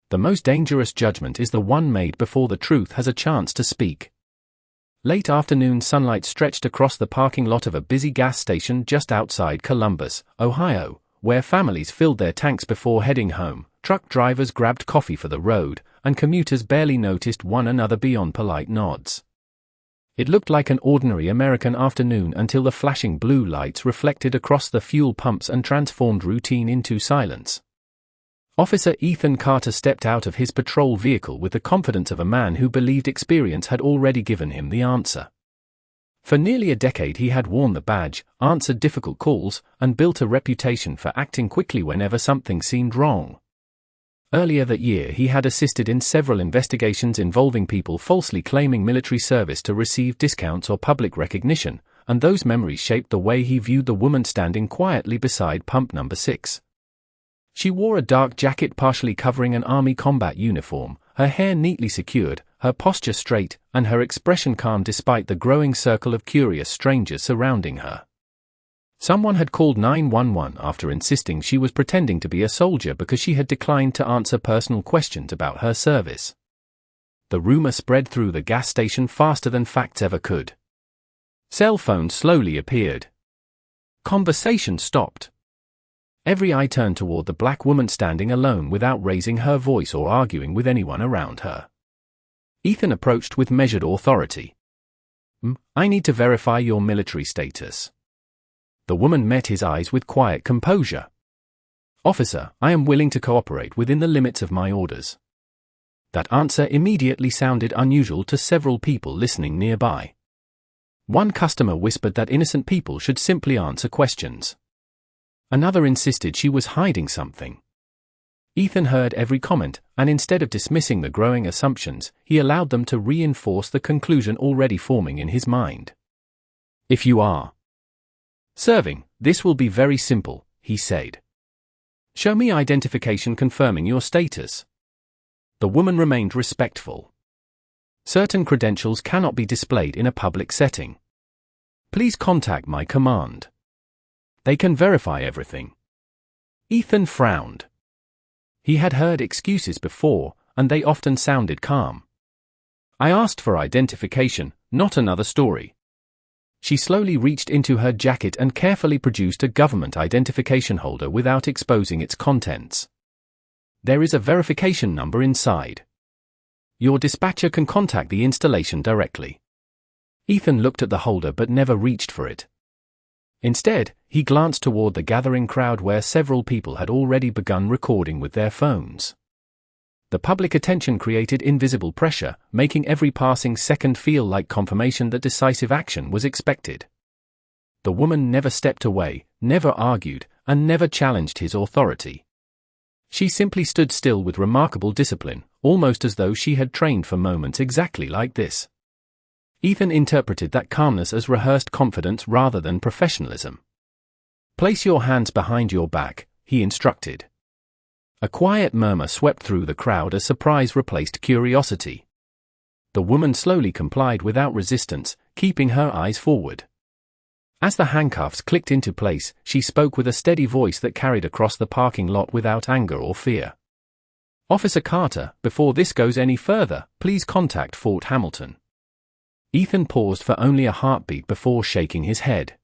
The most dangerous judgment is the one made before the truth has a chance to speak. Late afternoon sunlight stretched across the parking lot of a busy gas station just outside Columbus, Ohio, where families filled their tanks before heading home, truck drivers grabbed coffee for the road, and commuters barely noticed one another beyond polite nods. It looked like an ordinary American afternoon until the flashing blue lights reflected across the fuel pumps and transformed routine into silence. Officer Ethan Carter stepped out of his patrol vehicle with the confidence of a man who believed experience had already given him the answer. For nearly a decade he had worn the badge, answered difficult calls, and built a reputation for acting quickly whenever something seemed wrong. Earlier that year he had assisted in several investigations involving people falsely claiming military service to receive discounts or public recognition, and those memories shaped the way he viewed the woman standing quietly beside pump number 6. She wore a dark jacket partially covering an army combat uniform, her hair neatly secured, her posture straight, and her expression calm despite the growing circle of curious strangers surrounding her. Someone had called 911 after insisting she was pretending to be a soldier because she had declined to answer personal questions about her service. The rumor spread through the gas station faster than facts ever could. Cell phones slowly appeared. Conversation stopped. Every eye turned toward the black woman standing alone without raising her voice or arguing with anyone around her. Ethan approached with measured authority. "I need to verify your military status." The woman met his eyes with quiet composure. "Officer, I am willing to cooperate within the limits of my orders." That answer immediately sounded unusual to several people listening nearby. One customer whispered that innocent people should simply answer questions. Another insisted she was hiding something. Ethan heard every comment, and instead of dismissing the growing assumptions, he allowed them to reinforce the conclusion already forming in his mind. "If you are serving, this will be very simple," he said. "Show me identification confirming your status." The woman remained respectful. "Certain credentials cannot be displayed in a public setting. Please contact my command. They can verify everything." Ethan frowned. He had heard excuses before, and they often sounded calm. "I asked for identification, not another story." She slowly reached into her jacket and carefully produced a government identification holder without exposing its contents. "There is a verification number inside. Your dispatcher can contact the installation directly." Ethan looked at the holder but never reached for it. Instead, he glanced toward the gathering crowd where several people had already begun recording with their phones. The public attention created invisible pressure, making every passing second feel like confirmation that decisive action was expected. The woman never stepped away, never argued, and never challenged his authority. She simply stood still with remarkable discipline, almost as though she had trained for moments exactly like this. Ethan interpreted that calmness as rehearsed confidence rather than professionalism. "Place your hands behind your back," he instructed. A quiet murmur swept through the crowd as surprise replaced curiosity. The woman slowly complied without resistance, keeping her eyes forward. As the handcuffs clicked into place, she spoke with a steady voice that carried across the parking lot without anger or fear. "Officer Carter, before this goes any further, please contact Fort Hamilton." Ethan paused for only a heartbeat before shaking his head.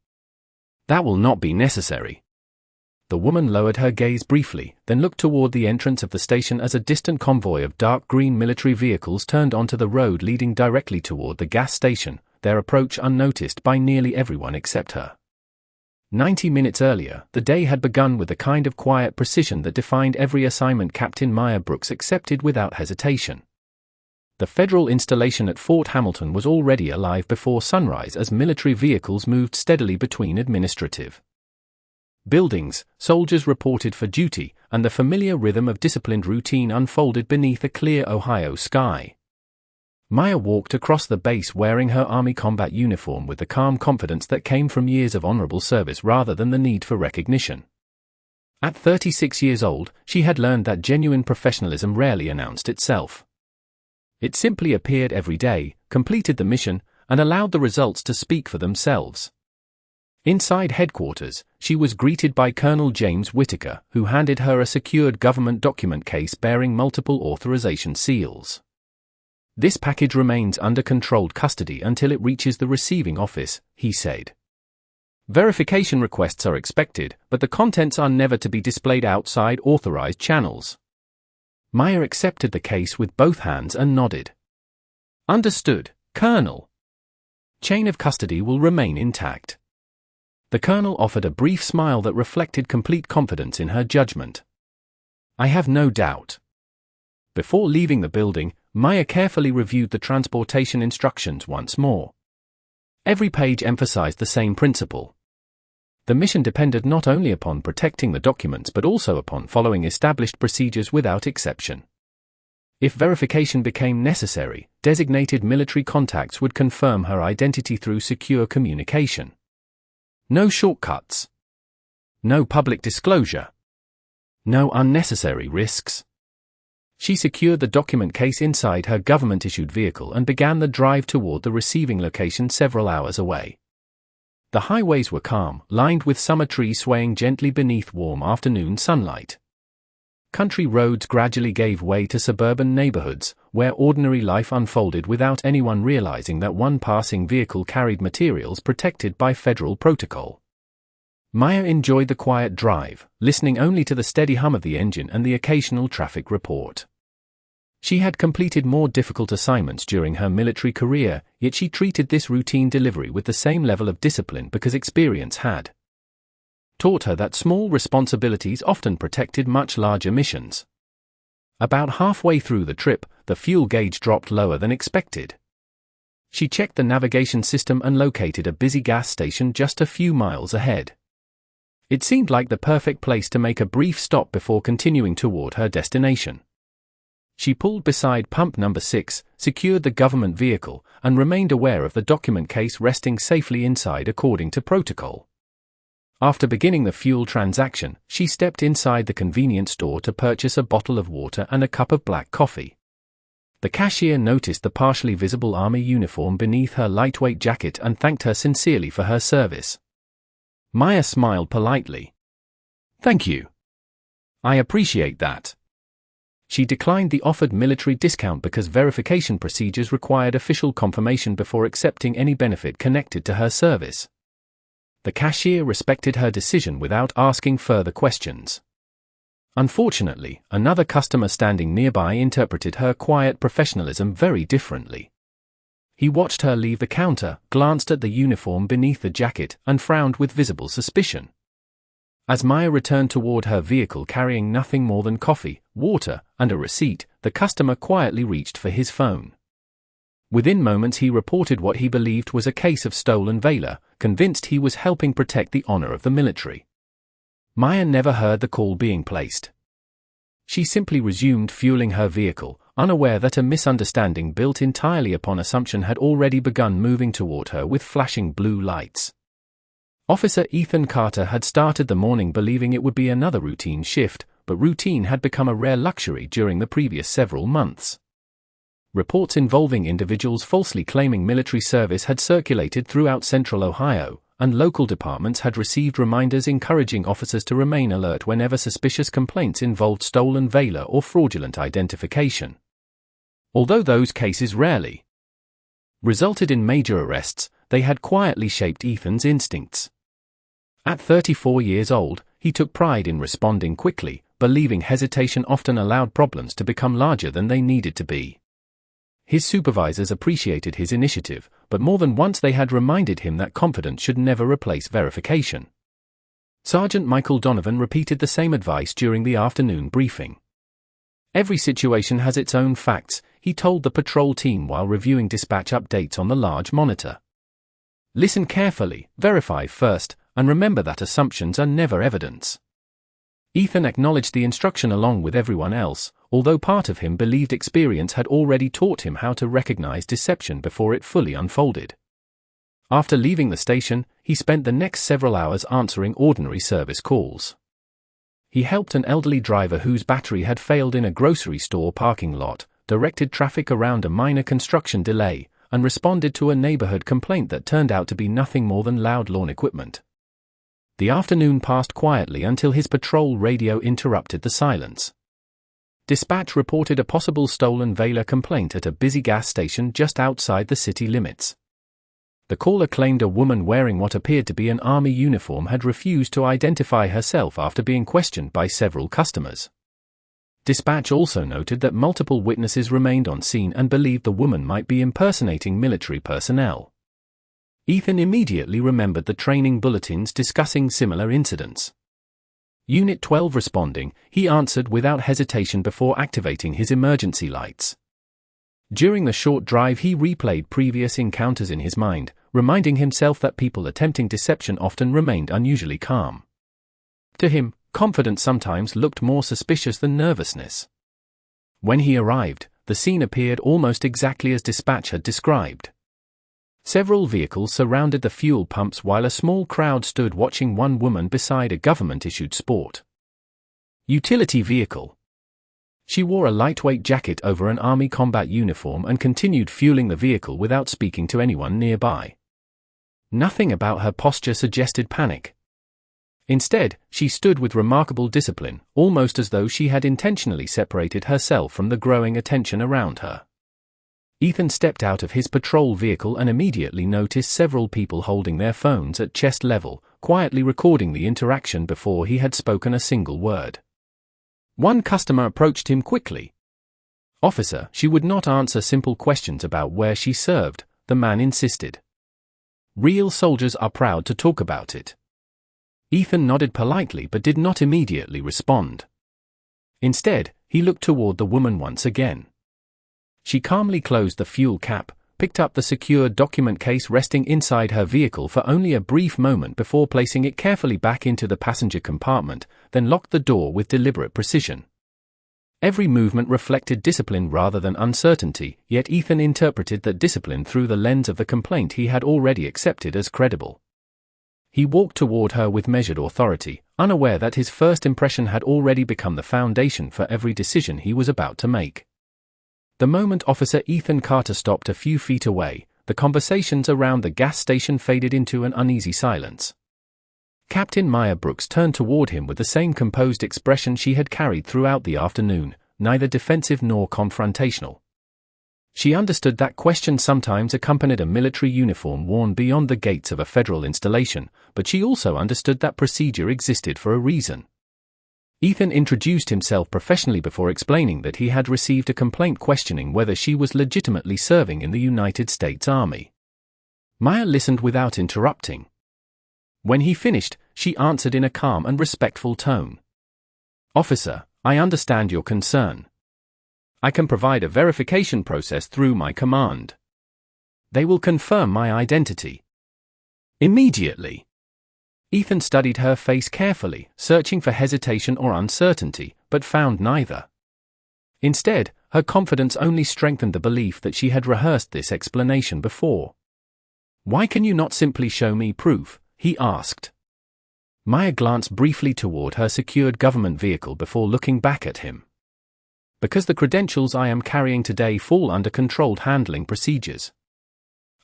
"That will not be necessary." The woman lowered her gaze briefly, then looked toward the entrance of the station as a distant convoy of dark green military vehicles turned onto the road leading directly toward the gas station, their approach unnoticed by nearly everyone except her. 90 minutes earlier, the day had begun with the kind of quiet precision that defined every assignment Captain Maya Brooks accepted without hesitation. The federal installation at Fort Hamilton was already alive before sunrise as military vehicles moved steadily between administrative buildings, soldiers reported for duty, and the familiar rhythm of disciplined routine unfolded beneath a clear Ohio sky. Maya walked across the base wearing her Army combat uniform with the calm confidence that came from years of honorable service rather than the need for recognition. At 36 years old, she had learned that genuine professionalism rarely announced itself. It simply appeared every day, completed the mission, and allowed the results to speak for themselves. Inside headquarters, she was greeted by Colonel James Whitaker, who handed her a secured government document case bearing multiple authorization seals. "This package remains under controlled custody until it reaches the receiving office," he said. "Verification requests are expected, but the contents are never to be displayed outside authorized channels." Maya accepted the case with both hands and nodded. "Understood, Colonel. Chain of custody will remain intact." The colonel offered a brief smile that reflected complete confidence in her judgment. "I have no doubt." Before leaving the building, Maya carefully reviewed the transportation instructions once more. Every page emphasized the same principle. The mission depended not only upon protecting the documents but also upon following established procedures without exception. If verification became necessary, designated military contacts would confirm her identity through secure communication. No shortcuts. No public disclosure. No unnecessary risks. She secured the document case inside her government-issued vehicle and began the drive toward the receiving location several hours away. The highways were calm, lined with summer trees swaying gently beneath warm afternoon sunlight. Country roads gradually gave way to suburban neighborhoods, where ordinary life unfolded without anyone realizing that one passing vehicle carried materials protected by federal protocol. Maya enjoyed the quiet drive, listening only to the steady hum of the engine and the occasional traffic report. She had completed more difficult assignments during her military career, yet she treated this routine delivery with the same level of discipline because experience had taught her that small responsibilities often protected much larger missions. About halfway through the trip, the fuel gauge dropped lower than expected. She checked the navigation system and located a busy gas station just a few miles ahead. It seemed like the perfect place to make a brief stop before continuing toward her destination. She pulled beside pump number 6, secured the government vehicle, and remained aware of the document case resting safely inside according to protocol. After beginning the fuel transaction, she stepped inside the convenience store to purchase a bottle of water and a cup of black coffee. The cashier noticed the partially visible army uniform beneath her lightweight jacket and thanked her sincerely for her service. Maya smiled politely. "Thank you. I appreciate that." She declined the offered military discount because verification procedures required official confirmation before accepting any benefit connected to her service. The cashier respected her decision without asking further questions. Unfortunately, another customer standing nearby interpreted her quiet professionalism very differently. He watched her leave the counter, glanced at the uniform beneath the jacket, and frowned with visible suspicion. As Maya returned toward her vehicle carrying nothing more than coffee, water, and a receipt, the customer quietly reached for his phone. Within moments he reported what he believed was a case of stolen Valor, convinced he was helping protect the honor of the military. Maya never heard the call being placed. She simply resumed fueling her vehicle, unaware that a misunderstanding built entirely upon assumption had already begun moving toward her with flashing blue lights. Officer Ethan Carter had started the morning believing it would be another routine shift, but routine had become a rare luxury during the previous several months. Reports involving individuals falsely claiming military service had circulated throughout central Ohio, and local departments had received reminders encouraging officers to remain alert whenever suspicious complaints involved stolen Valor or fraudulent identification. Although those cases rarely resulted in major arrests, they had quietly shaped Ethan's instincts. At 34 years old, he took pride in responding quickly, believing hesitation often allowed problems to become larger than they needed to be. His supervisors appreciated his initiative, but more than once they had reminded him that confidence should never replace verification. Sergeant Michael Donovan repeated the same advice during the afternoon briefing. "Every situation has its own facts," he told the patrol team while reviewing dispatch updates on the large monitor. "Listen carefully, verify first, and remember that assumptions are never evidence." Ethan acknowledged the instruction along with everyone else, although part of him believed experience had already taught him how to recognize deception before it fully unfolded. After leaving the station, he spent the next several hours answering ordinary service calls. He helped an elderly driver whose battery had failed in a grocery store parking lot, directed traffic around a minor construction delay, and responded to a neighborhood complaint that turned out to be nothing more than loud lawn equipment. The afternoon passed quietly until his patrol radio interrupted the silence. Dispatch reported a possible stolen Valor complaint at a busy gas station just outside the city limits. The caller claimed a woman wearing what appeared to be an army uniform had refused to identify herself after being questioned by several customers. Dispatch also noted that multiple witnesses remained on scene and believed the woman might be impersonating military personnel. Ethan immediately remembered the training bulletins discussing similar incidents. Unit 12 responding, he answered without hesitation before activating his emergency lights. During the short drive he replayed previous encounters in his mind, reminding himself that people attempting deception often remained unusually calm. To him, confidence sometimes looked more suspicious than nervousness. When he arrived, the scene appeared almost exactly as dispatch had described. Several vehicles surrounded the fuel pumps while a small crowd stood watching one woman beside a government-issued sport utility vehicle. She wore a lightweight jacket over an army combat uniform and continued fueling the vehicle without speaking to anyone nearby. Nothing about her posture suggested panic. Instead, she stood with remarkable discipline, almost as though she had intentionally separated herself from the growing attention around her. Ethan stepped out of his patrol vehicle and immediately noticed several people holding their phones at chest level, quietly recording the interaction before he had spoken a single word. One customer approached him quickly. "Officer, she would not answer simple questions about where she served," the man insisted. "Real soldiers are proud to talk about it." Ethan nodded politely but did not immediately respond. Instead, he looked toward the woman once again. She calmly closed the fuel cap, picked up the secure document case resting inside her vehicle for only a brief moment before placing it carefully back into the passenger compartment, then locked the door with deliberate precision. Every movement reflected discipline rather than uncertainty, yet Ethan interpreted that discipline through the lens of the complaint he had already accepted as credible. He walked toward her with measured authority, unaware that his first impression had already become the foundation for every decision he was about to make. The moment Officer Ethan Carter stopped a few feet away, the conversations around the gas station faded into an uneasy silence. Captain Maya Brooks turned toward him with the same composed expression she had carried throughout the afternoon, neither defensive nor confrontational. She understood that questions sometimes accompanied a military uniform worn beyond the gates of a federal installation, but she also understood that procedure existed for a reason. Ethan introduced himself professionally before explaining that he had received a complaint questioning whether she was legitimately serving in the United States Army. Maya listened without interrupting. When he finished, she answered in a calm and respectful tone. "Officer, I understand your concern. I can provide a verification process through my command. They will confirm my identity immediately." Ethan studied her face carefully, searching for hesitation or uncertainty, but found neither. Instead, her confidence only strengthened the belief that she had rehearsed this explanation before. "Why can you not simply show me proof?" he asked. Maya glanced briefly toward her secured government vehicle before looking back at him. "Because the credentials I am carrying today fall under controlled handling procedures.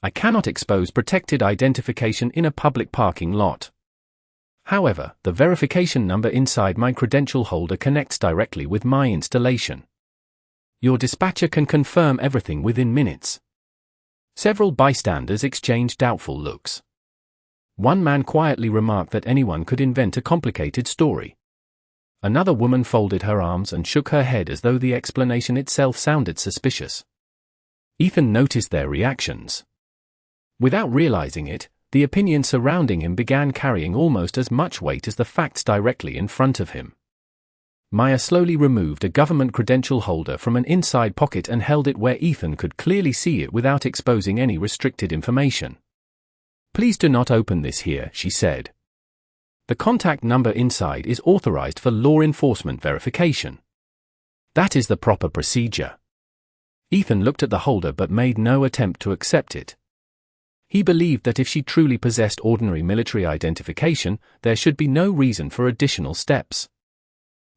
I cannot expose protected identification in a public parking lot. However, the verification number inside my credential holder connects directly with my installation. Your dispatcher can confirm everything within minutes." Several bystanders exchanged doubtful looks. One man quietly remarked that anyone could invent a complicated story. Another woman folded her arms and shook her head as though the explanation itself sounded suspicious. Ethan noticed their reactions. Without realizing it, the opinion surrounding him began carrying almost as much weight as the facts directly in front of him. Maya slowly removed a government credential holder from an inside pocket and held it where Ethan could clearly see it without exposing any restricted information. "Please do not open this here," she said. "The contact number inside is authorized for law enforcement verification. That is the proper procedure." Ethan looked at the holder but made no attempt to accept it. He believed that if she truly possessed ordinary military identification, there should be no reason for additional steps.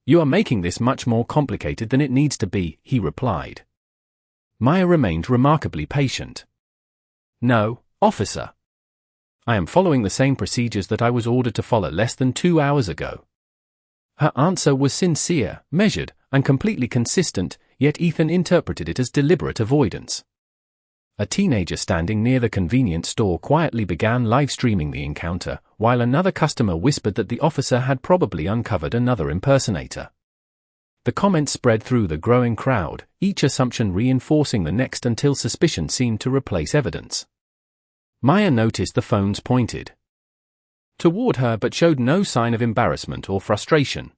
"You are making this much more complicated than it needs to be," he replied. Maya remained remarkably patient. "No, officer. I am following the same procedures that I was ordered to follow less than 2 hours ago. Her answer was sincere, measured, and completely consistent, yet Ethan interpreted it as deliberate avoidance. A teenager standing near the convenience store quietly began live-streaming the encounter, while another customer whispered that the officer had probably uncovered another impersonator. The comments spread through the growing crowd, each assumption reinforcing the next until suspicion seemed to replace evidence. Maya noticed the phones pointed toward her but showed no sign of embarrassment or frustration.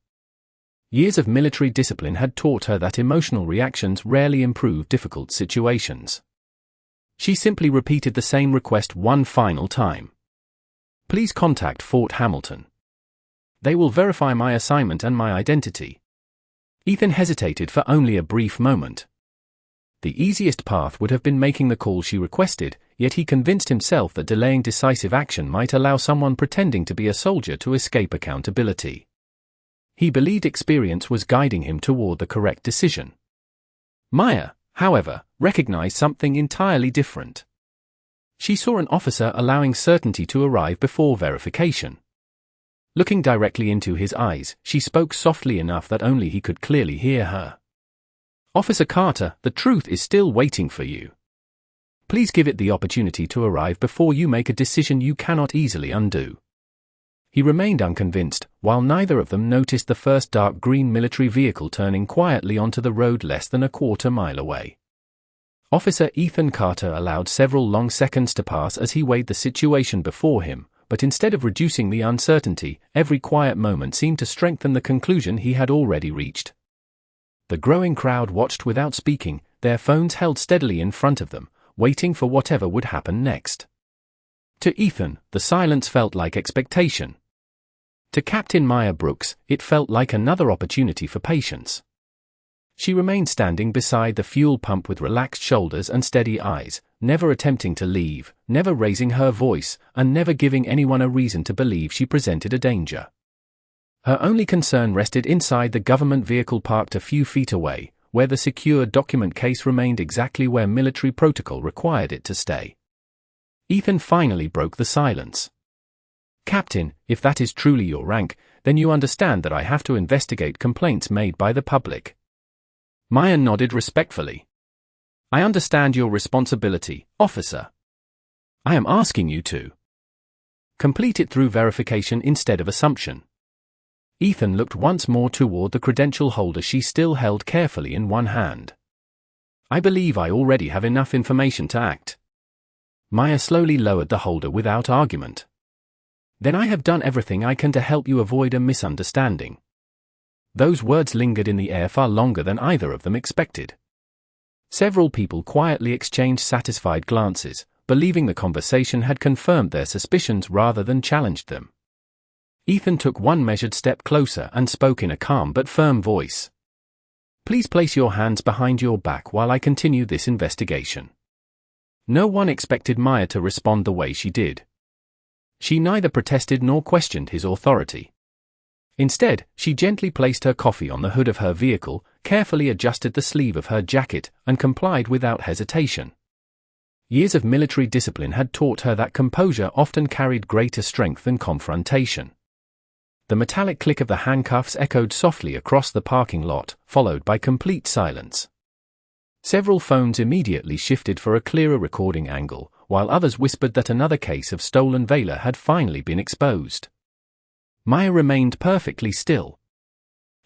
Years of military discipline had taught her that emotional reactions rarely improve difficult situations. She simply repeated the same request one final time. Please contact Fort Hamilton. They will verify my assignment and my identity. Ethan hesitated for only a brief moment. The easiest path would have been making the call she requested, yet he convinced himself that delaying decisive action might allow someone pretending to be a soldier to escape accountability. He believed experience was guiding him toward the correct decision. Maya, however, recognized something entirely different. She saw an officer allowing certainty to arrive before verification. Looking directly into his eyes, she spoke softly enough that only he could clearly hear her. Officer Carter, the truth is still waiting for you. Please give it the opportunity to arrive before you make a decision you cannot easily undo. He remained unconvinced, while neither of them noticed the first dark green military vehicle turning quietly onto the road less than a quarter-mile away. Officer Ethan Carter allowed several long seconds to pass as he weighed the situation before him, but instead of reducing the uncertainty, every quiet moment seemed to strengthen the conclusion he had already reached. The growing crowd watched without speaking, their phones held steadily in front of them, waiting for whatever would happen next. To Ethan, the silence felt like expectation. To Captain Maya Brooks, it felt like another opportunity for patience. She remained standing beside the fuel pump with relaxed shoulders and steady eyes, never attempting to leave, never raising her voice, and never giving anyone a reason to believe she presented a danger. Her only concern rested inside the government vehicle parked a few feet away, where the secure document case remained exactly where military protocol required it to stay. Ethan finally broke the silence. Captain, if that is truly your rank, then you understand that I have to investigate complaints made by the public. Maya nodded respectfully. I understand your responsibility, officer. I am asking you to complete it through verification instead of assumption. Ethan looked once more toward the credential holder she still held carefully in one hand. I believe I already have enough information to act. Maya slowly lowered the holder without argument. Then I have done everything I can to help you avoid a misunderstanding. Those words lingered in the air far longer than either of them expected. Several people quietly exchanged satisfied glances, believing the conversation had confirmed their suspicions rather than challenged them. Ethan took one measured step closer and spoke in a calm but firm voice. Please place your hands behind your back while I continue this investigation. No one expected Maya to respond the way she did. She neither protested nor questioned his authority. Instead, she gently placed her coffee on the hood of her vehicle, carefully adjusted the sleeve of her jacket, and complied without hesitation. Years of military discipline had taught her that composure often carried greater strength than confrontation. The metallic click of the handcuffs echoed softly across the parking lot, followed by complete silence. Several phones immediately shifted for a clearer recording angle, while others whispered that another case of stolen Valor had finally been exposed. Maya remained perfectly still.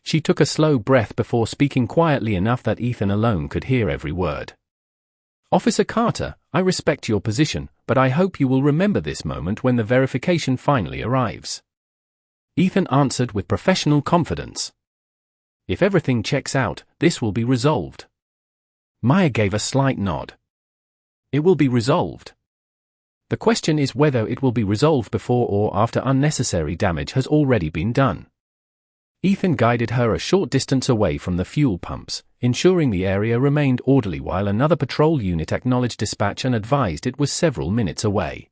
She took a slow breath before speaking quietly enough that Ethan alone could hear every word. Officer Carter, I respect your position, but I hope you will remember this moment when the verification finally arrives. Ethan answered with professional confidence. If everything checks out, this will be resolved. Maya gave a slight nod. It will be resolved. The question is whether it will be resolved before or after unnecessary damage has already been done. Ethan guided her a short distance away from the fuel pumps, ensuring the area remained orderly while another patrol unit acknowledged dispatch and advised it was several minutes away.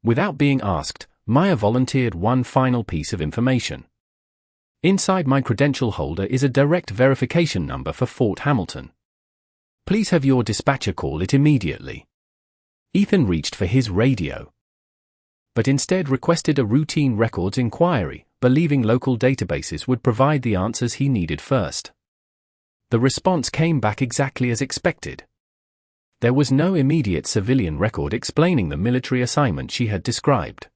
Without being asked, Maya volunteered one final piece of information. Inside my credential holder is a direct verification number for Fort Hamilton. Please have your dispatcher call it immediately. Ethan reached for his radio. but instead requested a routine records inquiry, believing local databases would provide the answers he needed first. The response came back exactly as expected. There was no immediate civilian record explaining the military assignment she had described.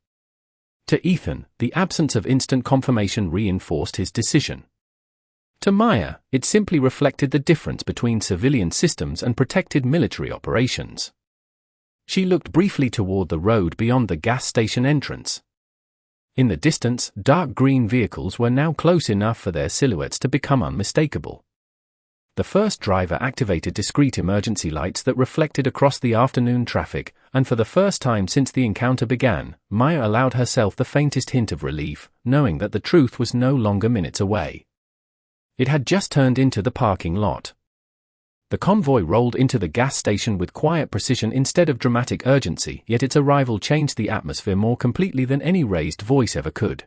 To Ethan, the absence of instant confirmation reinforced his decision. To Maya, it simply reflected the difference between civilian systems and protected military operations. She looked briefly toward the road beyond the gas station entrance. In the distance, dark green vehicles were now close enough for their silhouettes to become unmistakable. The first driver activated discrete emergency lights that reflected across the afternoon traffic, and for the first time since the encounter began, Maya allowed herself the faintest hint of relief, knowing that the truth was no longer minutes away. It had just turned into the parking lot. The convoy rolled into the gas station with quiet precision instead of dramatic urgency, yet its arrival changed the atmosphere more completely than any raised voice ever could.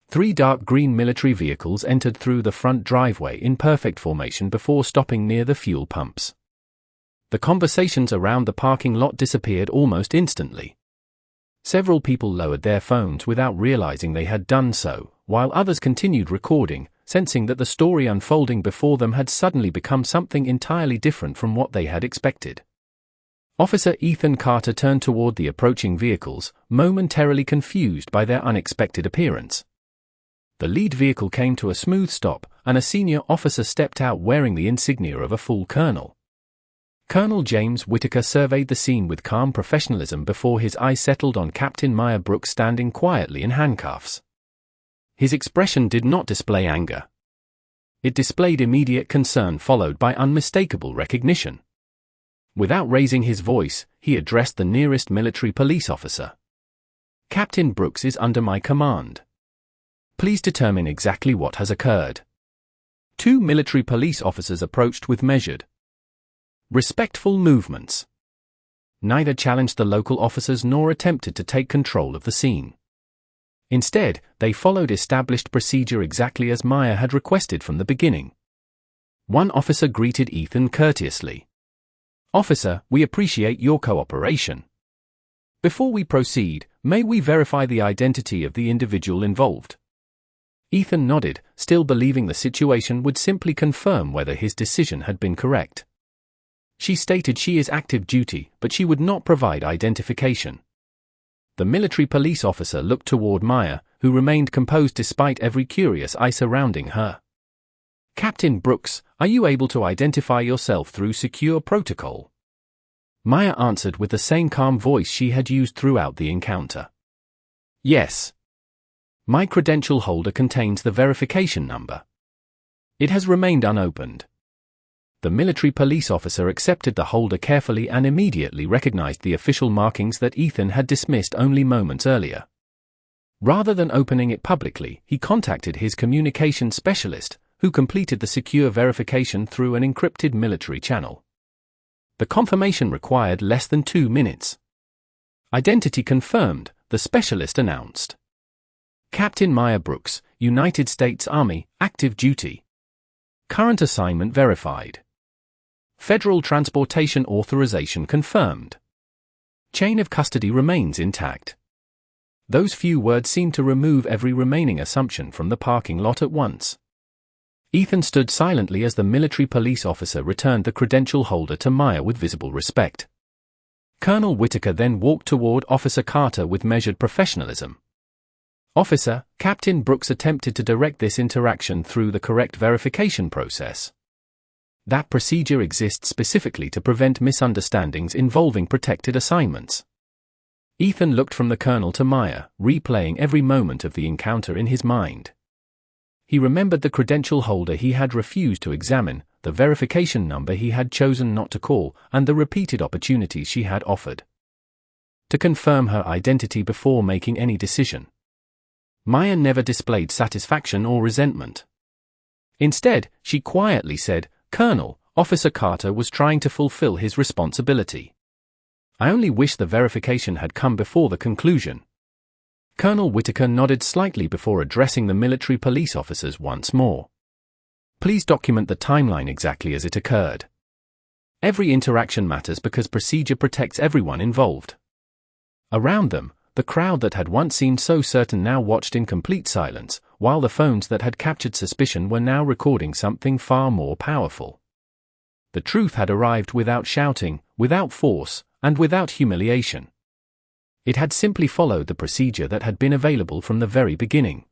3 dark green military vehicles entered through the front driveway in perfect formation before stopping near the fuel pumps. The conversations around the parking lot disappeared almost instantly. Several people lowered their phones without realizing they had done so, while others continued recording, sensing that the story unfolding before them had suddenly become something entirely different from what they had expected. Officer Ethan Carter turned toward the approaching vehicles, momentarily confused by their unexpected appearance. The lead vehicle came to a smooth stop, and a senior officer stepped out wearing the insignia of a full colonel. Colonel James Whitaker surveyed the scene with calm professionalism before his eyes settled on Captain Maya Brooks standing quietly in handcuffs. His expression did not display anger. It displayed immediate concern followed by unmistakable recognition. Without raising his voice, he addressed the nearest military police officer. "Captain Brooks is under my command. Please determine exactly what has occurred." 2 military police officers approached with measured, respectful movements. Neither challenged the local officers nor attempted to take control of the scene. Instead, they followed established procedure exactly as Maya had requested from the beginning. One officer greeted Ethan courteously. "Officer, we appreciate your cooperation. Before we proceed, may we verify the identity of the individual involved?" Ethan nodded, still believing the situation would simply confirm whether his decision had been correct. She stated she is active duty, but she would not provide identification. The military police officer looked toward Maya, who remained composed despite every curious eye surrounding her. "Captain Brooks, are you able to identify yourself through secure protocol?" Maya answered with the same calm voice she had used throughout the encounter. "Yes. My credential holder contains the verification number. It has remained unopened." The military police officer accepted the holder carefully and immediately recognized the official markings that Ethan had dismissed only moments earlier. Rather than opening it publicly, he contacted his communications specialist, who completed the secure verification through an encrypted military channel. The confirmation required less than 2 minutes. "Identity confirmed," the specialist announced. "Captain Maya Brooks, United States Army, active duty. Current assignment verified. Federal transportation authorization confirmed. Chain of custody remains intact." Those few words seemed to remove every remaining assumption from the parking lot at once. Ethan stood silently as the military police officer returned the credential holder to Maya with visible respect. Colonel Whitaker then walked toward Officer Carter with measured professionalism. "Officer, Captain Brooks attempted to direct this interaction through the correct verification process. That procedure exists specifically to prevent misunderstandings involving protected assignments." Ethan looked from the colonel to Maya, replaying every moment of the encounter in his mind. He remembered the credential holder he had refused to examine, the verification number he had chosen not to call, and the repeated opportunities she had offered to confirm her identity before making any decision. Maya never displayed satisfaction or resentment. Instead, she quietly said, "Colonel, Officer Carter was trying to fulfill his responsibility. I only wish the verification had come before the conclusion." Colonel Whitaker nodded slightly before addressing the military police officers once more. "Please document the timeline exactly as it occurred. Every interaction matters because procedure protects everyone involved." Around them, The crowd that had once seemed so certain now watched in complete silence, while the phones that had captured suspicion were now recording something far more powerful. The truth had arrived without shouting, without force, and without humiliation. It had simply followed the procedure that had been available from the very beginning.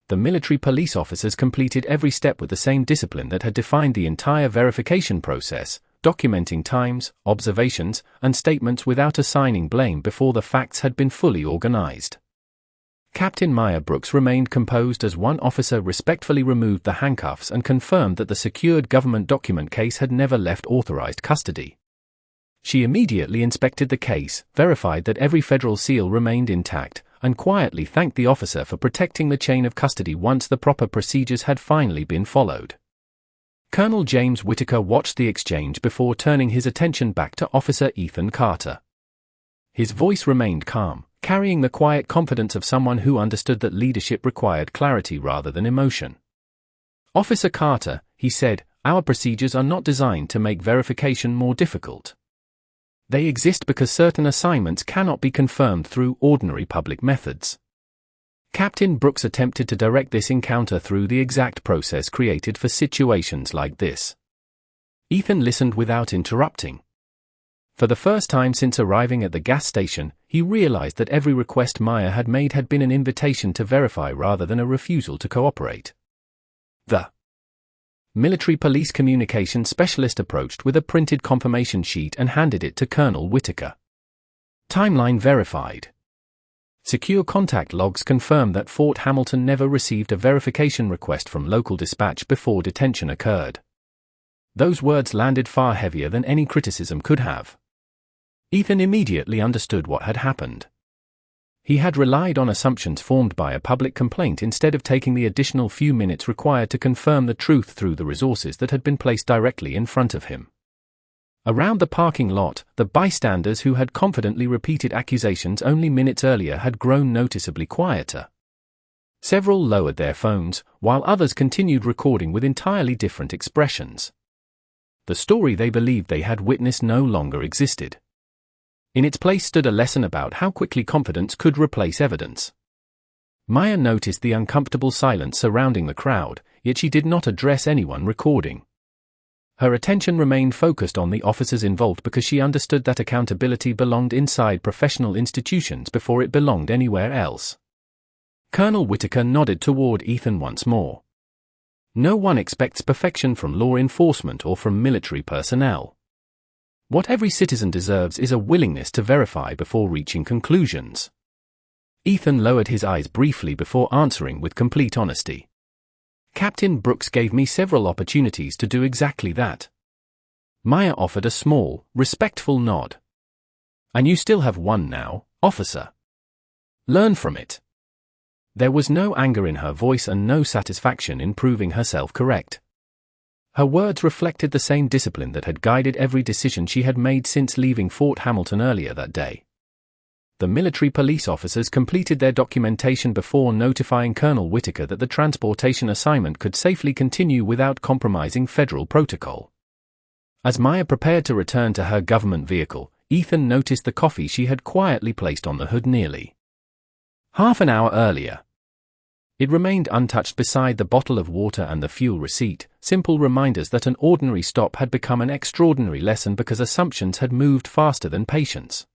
The military police officers completed every step with the same discipline that had defined the entire verification process, documenting times, observations, and statements without assigning blame before the facts had been fully organized. Captain Maya Brooks remained composed as one officer respectfully removed the handcuffs and confirmed that the secured government document case had never left authorized custody. She immediately inspected the case, verified that every federal seal remained intact, and quietly thanked the officer for protecting the chain of custody once the proper procedures had finally been followed. Colonel James Whitaker watched the exchange before turning his attention back to Officer Ethan Carter. His voice remained calm, carrying the quiet confidence of someone who understood that leadership required clarity rather than emotion. "Officer Carter," he said, "our procedures are not designed to make verification more difficult. They exist because certain assignments cannot be confirmed through ordinary public methods." Captain Brooks attempted to direct this encounter through the exact process created for situations like this. Ethan listened without interrupting. For the first time since arriving at the gas station, he realized that every request Maya had made had been an invitation to verify rather than a refusal to cooperate. The military police communications specialist approached with a printed confirmation sheet and handed it to Colonel Whitaker. Timeline verified. Secure contact logs confirm that Fort Hamilton never received a verification request from local dispatch before detention occurred. Those words landed far heavier than any criticism could have. Ethan immediately understood what had happened. He had relied on assumptions formed by a public complaint instead of taking the additional few minutes required to confirm the truth through the resources that had been placed directly in front of him. Around the parking lot, the bystanders who had confidently repeated accusations only minutes earlier had grown noticeably quieter. Several lowered their phones, while others continued recording with entirely different expressions. The story they believed they had witnessed no longer existed. In its place stood a lesson about how quickly confidence could replace evidence. Maya noticed the uncomfortable silence surrounding the crowd, yet she did not address anyone recording. Her attention remained focused on the officers involved because she understood that accountability belonged inside professional institutions before it belonged anywhere else. Colonel Whitaker nodded toward Ethan once more. No one expects perfection from law enforcement or from military personnel. What every citizen deserves is a willingness to verify before reaching conclusions. Ethan lowered his eyes briefly before answering with complete honesty. Captain Brooks gave me several opportunities to do exactly that. Maya offered a small, respectful nod. And you still have one now, officer. Learn from it. There was no anger in her voice and no satisfaction in proving herself correct. Her words reflected the same discipline that had guided every decision she had made since leaving Fort Hamilton earlier that day. The military police officers completed their documentation before notifying Colonel Whitaker that the transportation assignment could safely continue without compromising federal protocol. As Maya prepared to return to her government vehicle, Ethan noticed the coffee she had quietly placed on the hood nearly half an hour earlier. It remained untouched beside the bottle of water and the fuel receipt, simple reminders that an ordinary stop had become an extraordinary lesson because assumptions had moved faster than patience.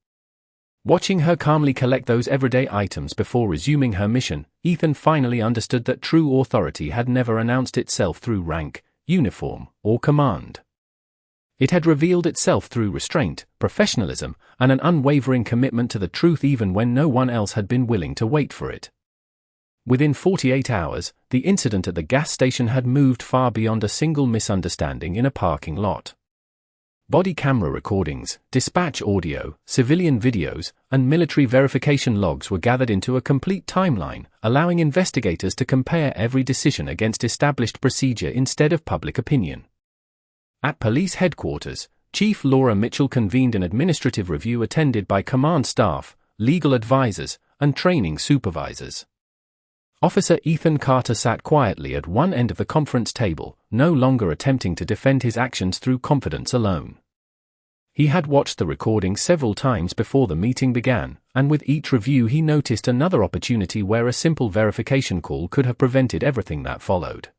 Watching her calmly collect those everyday items before resuming her mission, Ethan finally understood that true authority had never announced itself through rank, uniform, or command. It had revealed itself through restraint, professionalism, and an unwavering commitment to the truth even when no one else had been willing to wait for it. Within 48 hours, the incident at the gas station had moved far beyond a single misunderstanding in a parking lot. Body camera recordings, dispatch audio, civilian videos, and military verification logs were gathered into a complete timeline, allowing investigators to compare every decision against established procedure instead of public opinion. At police headquarters, Chief Laura Mitchell convened an administrative review attended by command staff, legal advisors, and training supervisors. Officer Ethan Carter sat quietly at one end of the conference table, no longer attempting to defend his actions through confidence alone. He had watched the recording several times before the meeting began, and with each review he noticed another opportunity where a simple verification call could have prevented everything that followed.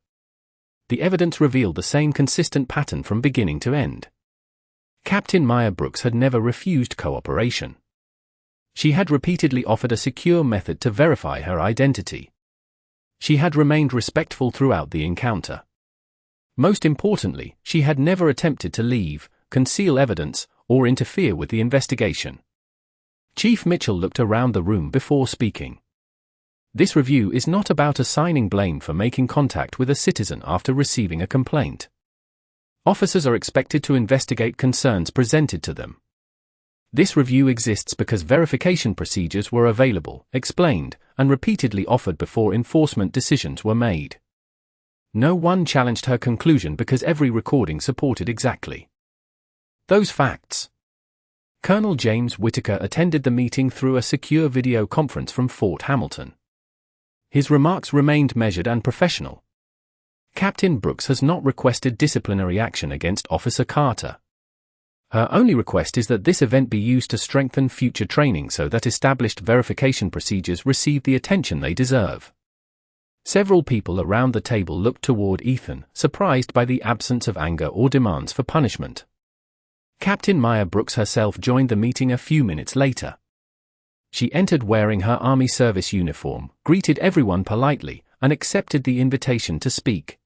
The evidence revealed the same consistent pattern from beginning to end. Captain Maya Brooks had never refused cooperation. She had repeatedly offered a secure method to verify her identity. She had remained respectful throughout the encounter. Most importantly, she had never attempted to leave, conceal evidence, or interfere with the investigation. Chief Mitchell looked around the room before speaking. This review is not about assigning blame for making contact with a citizen after receiving a complaint. Officers are expected to investigate concerns presented to them. This review exists because verification procedures were available, explained, and repeatedly offered before enforcement decisions were made. No one challenged her conclusion because every recording supported exactly those facts. Colonel James Whitaker attended the meeting through a secure video conference from Fort Hamilton. His remarks remained measured and professional. Captain Brooks has not requested disciplinary action against Officer Carter. Her only request is that this event be used to strengthen future training so that established verification procedures receive the attention they deserve. Several people around the table looked toward Ethan, surprised by the absence of anger or demands for punishment. Captain Maya Brooks herself joined the meeting a few minutes later. She entered wearing her Army service uniform, greeted everyone politely, and accepted the invitation to speak.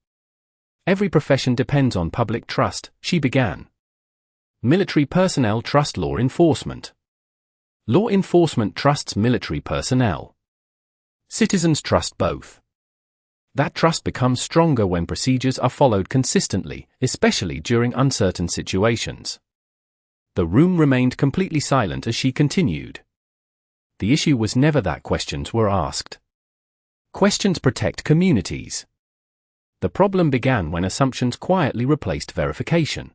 Every profession depends on public trust, she began. Military personnel trust law enforcement. Law enforcement trusts military personnel. Citizens trust both. That trust becomes stronger when procedures are followed consistently, especially during uncertain situations. The room remained completely silent as she continued. The issue was never that questions were asked. Questions protect communities. The problem began when assumptions quietly replaced verification.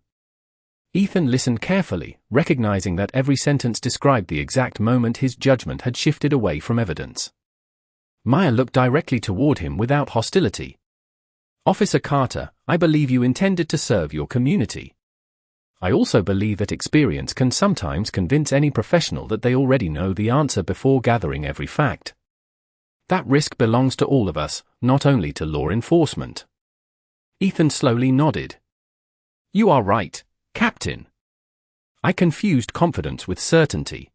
Ethan listened carefully, recognizing that every sentence described the exact moment his judgment had shifted away from evidence. Maya looked directly toward him without hostility. Officer Carter, I believe you intended to serve your community. I also believe that experience can sometimes convince any professional that they already know the answer before gathering every fact. That risk belongs to all of us, not only to law enforcement. Ethan slowly nodded. You are right, Captain. I confused confidence with certainty.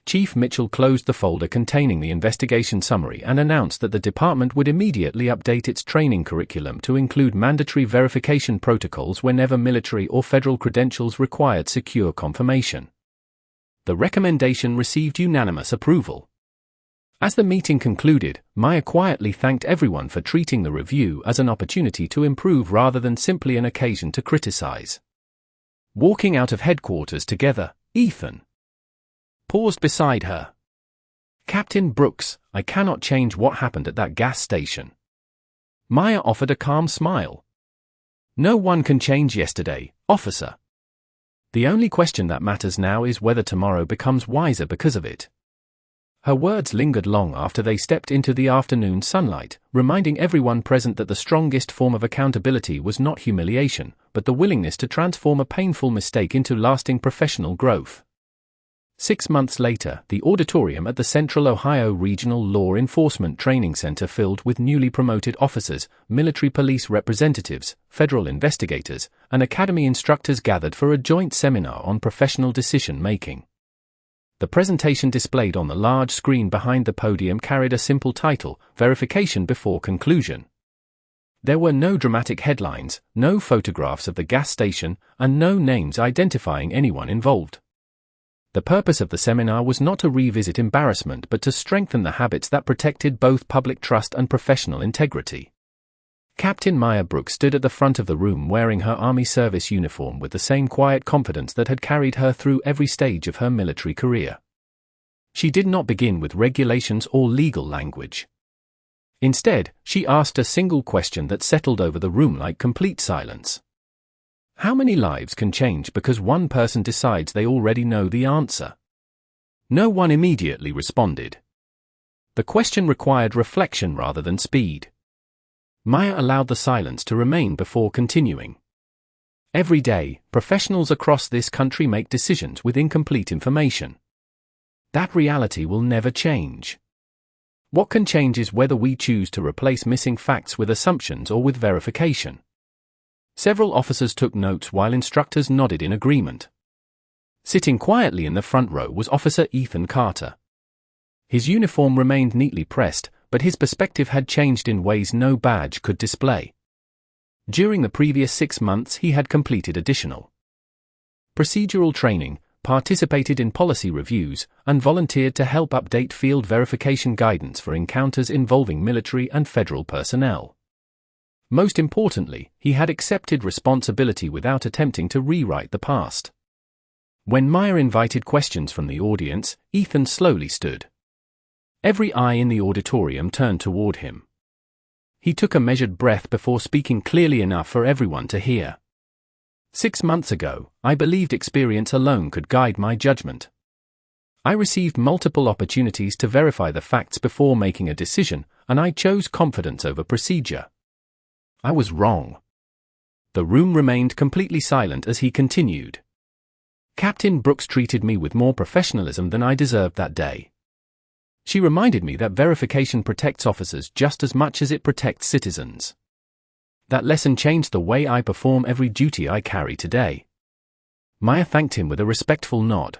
Chief Mitchell closed the folder containing the investigation summary and announced that the department would immediately update its training curriculum to include mandatory verification protocols whenever military or federal credentials required secure confirmation. The recommendation received unanimous approval. As the meeting concluded, Maya quietly thanked everyone for treating the review as an opportunity to improve rather than simply an occasion to criticize. Walking out of headquarters together, Ethan paused beside her. Captain Brooks, I cannot change what happened at that gas station. Maya offered a calm smile. No one can change yesterday, officer. The only question that matters now is whether tomorrow becomes wiser because of it. Her words lingered long after they stepped into the afternoon sunlight, reminding everyone present that the strongest form of accountability was not humiliation, but the willingness to transform a painful mistake into lasting professional growth. 6 months later, the auditorium at the Central Ohio Regional Law Enforcement Training Center filled with newly promoted officers, military police representatives, federal investigators, and academy instructors gathered for a joint seminar on professional decision-making. The presentation displayed on the large screen behind the podium carried a simple title, Verification Before Conclusion. There were no dramatic headlines, no photographs of the gas station, and no names identifying anyone involved. The purpose of the seminar was not to revisit embarrassment but to strengthen the habits that protected both public trust and professional integrity. Captain Maya Brooks stood at the front of the room wearing her Army service uniform with the same quiet confidence that had carried her through every stage of her military career. She did not begin with regulations or legal language. Instead, she asked a single question that settled over the room like complete silence. How many lives can change because one person decides they already know the answer? No one immediately responded. The question required reflection rather than speed. Maya allowed the silence to remain before continuing. Every day, professionals across this country make decisions with incomplete information. That reality will never change. What can change is whether we choose to replace missing facts with assumptions or with verification. Several officers took notes while instructors nodded in agreement. Sitting quietly in the front row was Officer Ethan Carter. His uniform remained neatly pressed, but his perspective had changed in ways no badge could display. During the previous 6 months he had completed additional procedural training, participated in policy reviews, and volunteered to help update field verification guidance for encounters involving military and federal personnel. Most importantly, he had accepted responsibility without attempting to rewrite the past. When Meyer invited questions from the audience, Ethan slowly stood. Every eye in the auditorium turned toward him. He took a measured breath before speaking clearly enough for everyone to hear. 6 months ago, I believed experience alone could guide my judgment. I received multiple opportunities to verify the facts before making a decision, and I chose confidence over procedure. I was wrong. The room remained completely silent as he continued. Captain Brooks treated me with more professionalism than I deserved that day. She reminded me that verification protects officers just as much as it protects citizens. That lesson changed the way I perform every duty I carry today. Meyer thanked him with a respectful nod.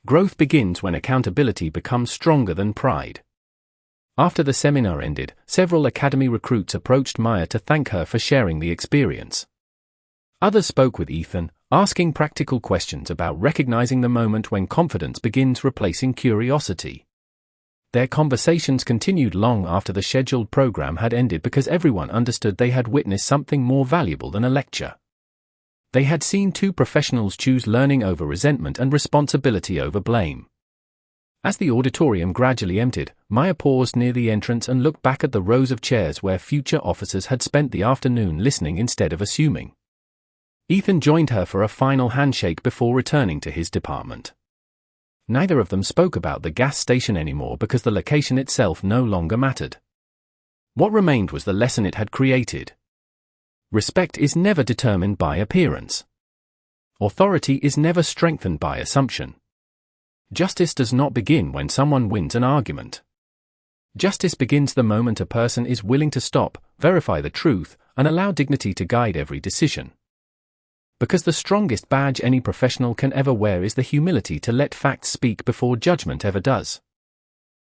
Growth begins when accountability becomes stronger than pride. After the seminar ended, several academy recruits approached Meyer to thank her for sharing the experience. Others spoke with Ethan, asking practical questions about recognizing the moment when confidence begins replacing curiosity. Their conversations continued long after the scheduled program had ended because everyone understood they had witnessed something more valuable than a lecture. They had seen 2 professionals choose learning over resentment and responsibility over blame. As the auditorium gradually emptied, Meyer paused near the entrance and looked back at the rows of chairs where future officers had spent the afternoon listening instead of assuming. Ethan joined her for a final handshake before returning to his department. Neither of them spoke about the gas station anymore because the location itself no longer mattered. What remained was the lesson it had created. Respect is never determined by appearance. Authority is never strengthened by assumption. Justice does not begin when someone wins an argument. Justice begins the moment a person is willing to stop, verify the truth, and allow dignity to guide every decision. Because the strongest badge any professional can ever wear is the humility to let facts speak before judgment ever does.